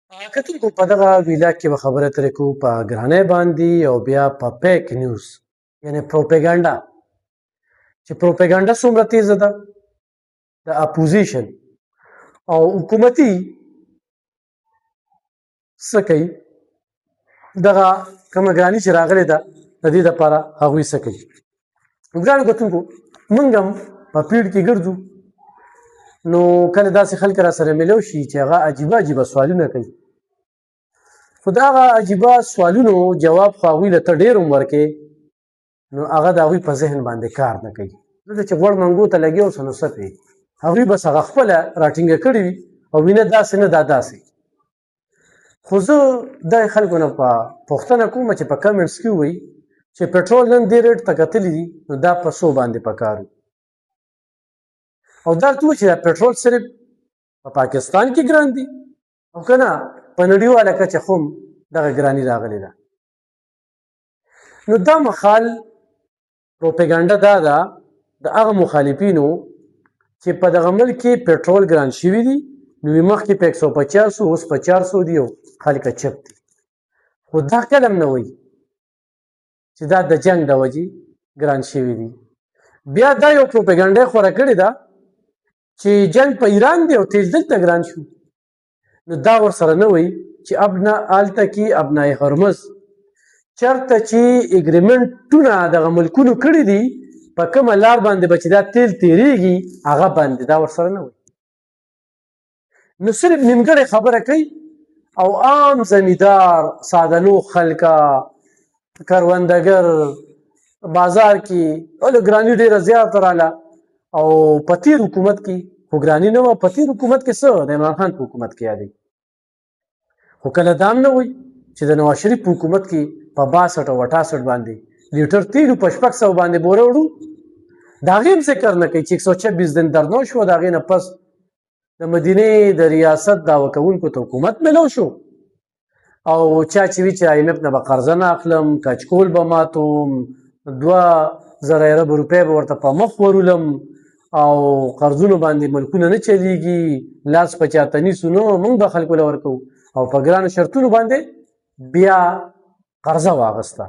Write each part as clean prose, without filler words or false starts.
کتونکو په دغه ویلا کې به خبره ترې کوو په ګرانۍ باندې او بیا په پیک نیوز یعنی پروپیګانډا چې پروپیګانډا څومره تیزه ده د اپوزیشن او حکومتي څه کوي دغه کومه ګراني چې راغلې ده د دې دپاره هغوی څه کوي. ګرانو کتونکو موږ هم په پیډ کې ګرځو نو کله داسې خلک را سره ملو شي چې هغه عجیبه عجیبه سوالونه کوي خو د هغه عجیبه سوالونو جواب خو هغوی له ته ډېر هم ورکې نو هغه د هغوی په ذهن باندې کار نه کوي ځکه چې غوړ منګو ته لګیا اوسه نو څه پرې هغوی بس هغه خپله راټینګه کړې وي او وینه داسې نه دا داسې. خو زه دا خلکو نه په پوښتنه کوم چې په کمنټس کې ووایي چې پټرول نن دې ریټ ته کتلي دي نو دا په څو باندې پکار او دا ته چې دا پټرول صرف په پاکستان کې ګران دي او که نه په نړیواله کچه خو هم دغه ګراني راغلې ده. نو دا مخال پروپیګانډا دا ده د هغه مخالفینو چې په دغه ملک کې پټرول ګران شوي دي نو مخکې په 150 اوس په 400 دي او خلک چپ دي خو دا کلم نه وایي چې دا د جنگ د وجې ګران شوي دي. بیا دا یو پروپیګانډا خوره کړې ده چې جنگ په ایران دی او تیل دلته ګران شو نو دا ورسره نه وایي چې ابنا هلته کې ابنای هرمز چېرته چې اګریمنټونه دغه ملکونو کړي دي په کومه لار باندې به چې دا تیل تیریږي هغه باندې دا ورسره نه وایي نو صرف نیمګړې خبره کوي او عام زمیندار سادهلو خلکه کروندګر بازار کې ولې ګراني ډېره زیاته راله او په تېر حکومت کې خو ګراني نه وه په تېر حکومت کې څه د عمران خان په حکومت کې یادوي خو کله دا هم نه وایي چې د نواز شریف په حکومت کې په 62 او 68 باندې لیټر تیلو په 600 باندې بوره وړو د هغې هم ذکر نه کوي چې 126 دن درنو شو د هغې نه پس د مدینې د ریاست دعوه کوونکو ته حکومت ملو شو او چا چې وي چې IMF نه به قرضه نه اخلم کچکول به ماتوم 2000 ارب روپۍ به ورته په مخ ورولم او قرضونو باندې ملکونه نه چلیږي لاس په چاته نیسو نو موږ به خلکو له ورکوو او په ګرانو شرطونو باندې بیا قرضه واغسته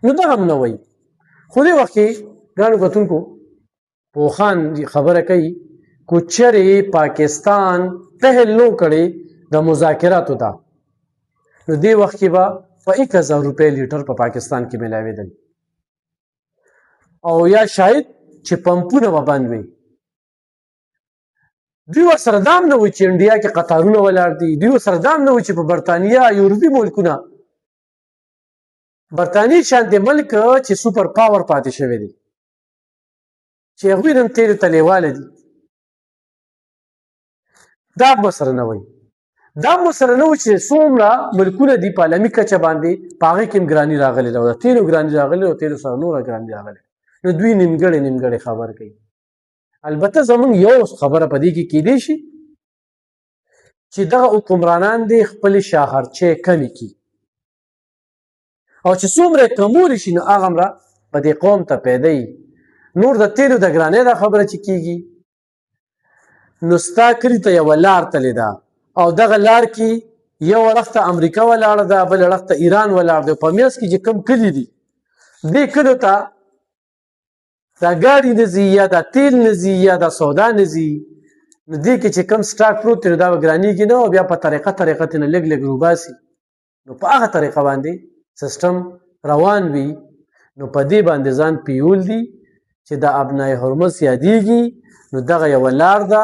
نو دغه هم نه وایي. خو دې وخت کې ګرانو کتونکو پوخان خبره کوي کو چرې پاکستان پهل نو کړی د مذاکراتو ته نو دې وخت کې به په 1000 روپۍ لیټر په پاکستان کې ملاوېدل او یا شاید چې پمپونه به بند وي. دوی ورسره دا هم نه وایي چې انډیا کې قطارونه ولاړ دي دوی ورسره دا هم نه وایي چې په برطانیا یورپي ملکونه برطانیې شانتې ملک چې سوپر پاور پاتې شوی دی چې هغوی نن تیلو ته لیواله دي دا هم ورسره نه وایي دا هم ورسره نه وایي چې څومره ملکونه دي په عالمي کچه باندې په هغې کې هم ګراني راغلې ده او د تیلو ګراني راغلې او تیلو سره نوره ګراني راغلې نو دوی نیمګړې خبر کوي. البته زمونږ یو خبره په دې کې کیدی شي چې دغه حکمرانان دې خپلې شاهرچې کمې کړي او چې څومره کمولی شي نو هغه همره په دې قوم ته پیدا وي. نور د تیلو د ګرانۍ دا خبره چې کیږي نو ستا کلي ته یوه لار تلې ده او دغه لار کې یو اړخ ته امریکا ولاړه ده بل اړخ ته ایران ولاړ دی په منځ کې چې کوم کلي دي دې کلیو ته دا ګاډي نه ځي یا دا تیل نه ځي یا دا سودا نه ځي نو دې کې چې کوم سټاک پروت دی نو دا به ګرانېږي نه او بیا په طریقه ترې نه لږ روباسي نو په هغه طریقه باندې سیسټم روان وي نو په دې باندې ځان پیول دي چې د ابنای هرمز یادېږي نو دغه یوه لار ده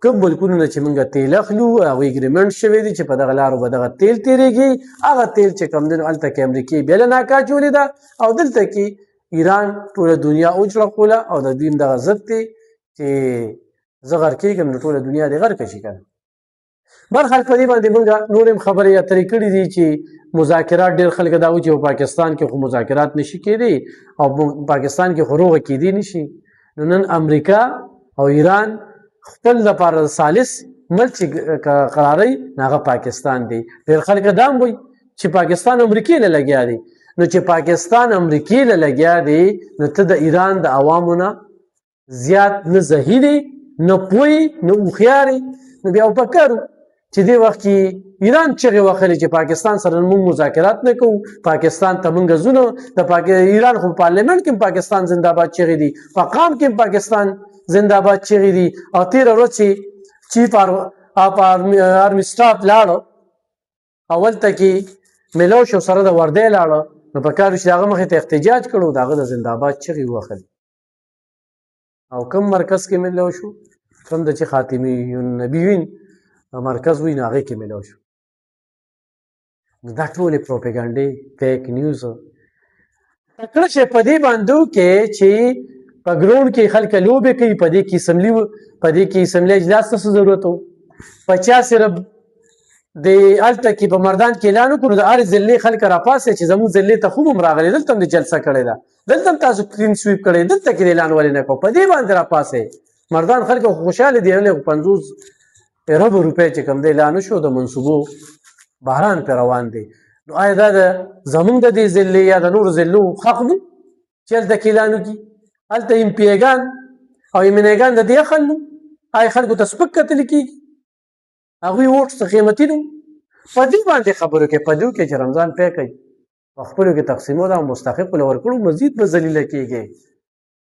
کوم ملکونو نه چې موږ تیل اخلو هغوی اګریمنټ شوی دی چې په دغه لارو به دغه تیل تیریږي هغه تیل چې کوم دی نو هلته کې امریکې بیا له ناکا چولې ده او دلته کې ایران ټوله دنیا اوجړقوله او د دوی هم دغه ضد دی چې زه غر کېږم نو ټوله دنیا دې غر کشي که نه. برخلاف په دې باندې موږ نور هم خبرې اترې کړي دي چې مذاکرات ډېر خلک دا وایي چې په پاکستان کې خو مذاکرات نشي کېدی او پاکستان کې خو روغه کېدی نشي نو نن امریکا او ایران خپل لپاره ثالث ملک چې قراروي هغه پاکستان دی. ډېر خلک دا هم وایي چې پاکستان امریکې له لګیا دی نو چې پاکستان امریکې له لګیا دی نو ته د ایران د عوامو نه زیات نه ذهي دی نه پوهې نه هوښیار نو بیا پکار چې دې وخت کې ایران چغې وهلې چې پاکستان سره موږ مذاکرات نه کوو، پاکستان ته موږ ځو. د ایران خو پارلیمنټ کې پاکستان زنده‌باد چغې دي، مقام کې پاکستان زنده‌باد چغې دي. او تېره ورځ چې چیف آرمي سټاف لاړو اول ته کې میلوشو سره د وردی لاړو، نو په کار چې هغه مخې ته احتجاج کړو، د هغه د زنده‌باد چغې وهلې. او کوم مرکز کې ملو شو، کوم د چې خاتمي النبیین مرکز وي، نو هغې کې ملو شو. نو دا ټولې پروپیګنډې فیک نیوز تکړه شی په دې باندې کې چې په ګراوند کې خلک لوبې کوي. په دې کې اسمبلي اجلاس ته څه ضرورت و؟ 50 صرف د هلته کې په مردان کې اعلان وکړو د هر ضلعې خلک راپاسې چې زموږ ضلعې ته خوب هم راغلی، دلته هم د جلسه کړې ده، دلته هم تاسو کلین سویپ کړی، دلته کې اعلان ولې نه کوو؟ په دې باندې راپاسې مردان خلک خوشحاله دي. 50 ارب روپۍ چې کوم دی اعلان وشو، د منصوبو بحران پرې روان دی. نو آیا دا زموږ د دې ضلعې یا د نورو ضلعو حق نو چې هلته کې اعلان وکړي؟ هلته امپیګان او ایمنېګان د دې اخل نو آیا خلکو ته سپک کتل کېږي؟ هغوی ووټ څه قیمتي نو؟ په دې باندې خبرو کې په دې کې چې رمضان پی کوي په خپلو کې تقسیمو دا مستحقو له ورکړو مزید به ذلیله کېږي.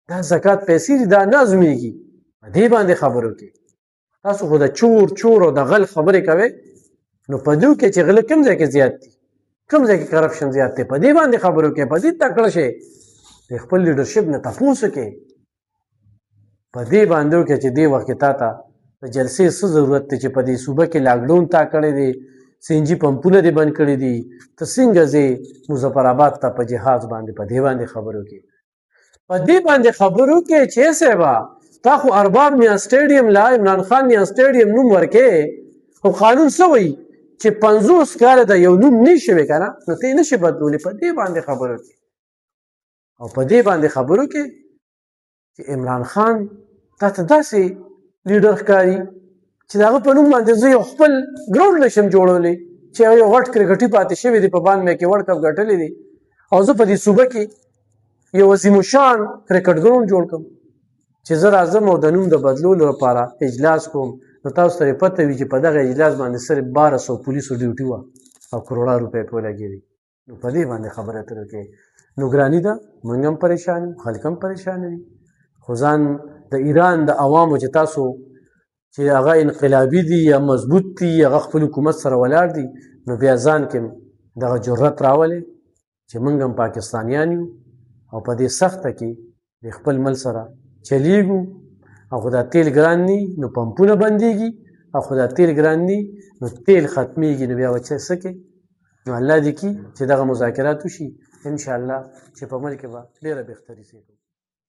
دا زکات پیسې دي، دا نه ازمېږي. په دې باندې خبرو کې تاسو خو د چور او د غل خبرې کوئ، نو په دې کې چې غله کوم ځای کې زیات دي، کوم ځای کې کرپشن زیات دی، په دې باندې خبرو کې. په دې تکړه شئ، د خپل لیډرشپ نه تپوس وکړئ. په دې باندې کې چې دې وخت کې تا ته د جلسې څه ضرورت دی چې په دې صوبه کې لاکډاون تا کړی دی، سینجي پمپونه دې بند کړي دي، ته څنګه ځې مظفرآباد ته په جهاز باندې؟ په دې باندې خبرو کې چې صاحبه تا خو ارباب میا سټیډیم لا عمران خان میا سټیډیم نوم ورکې، خو قانون څه وایي چې 50 کاله د یو نوم نه شوی که نه، نو ته یې نشې بدلولی. په دې باندې خبرو کې او په دې باندې خبرو کې چې عمران خان تا ته داسې لیډر ښکاري چې د هغه په نوم باندې زه یو خپل ګراوند نشم جوړولی، چې یو غټ کرکټي پاتې شوی دی، په باندې کې ورلډ کپ ګټلی دی، او زه په دې صوبه کې یو عظیم الشان کرکټ ګراوند جوړ کړم چې زه راځم او د نوم د بدلولو لپاره اجلاس کوم. نو تاسو ته پته وي چې په دغه اجلاس باندې صرف 1200 پولیسو ډیوټي وه او کروڑه روپۍ پرې ولګېدې. نو په دې باندې خبرې اترې کوې. نو ګراني ده، موږ هم پریشان یو، خلک هم پریشانه دي. خو ځان د ایران د عوامو چې تاسو چې هغه انقلابي دي یا مضبوط دي، هغه خپل حکومت سره ولاړ دي، نو بیا ځان کې دغه جرأت راولئ چې موږ هم پاکستانیان یو او په دې سخته کې د خپل ملک سره چلیږو. او خو دا تیل ګران نی نو پمپونه بندېږي، او خو دا تیل ګران نی نو تیل ختمیږي. نو بیا به څه کوي؟ نو الله دې کي چې دغه مذاکرات وشي انشاءالله چې په ملک کې به ډېره بهتري شي.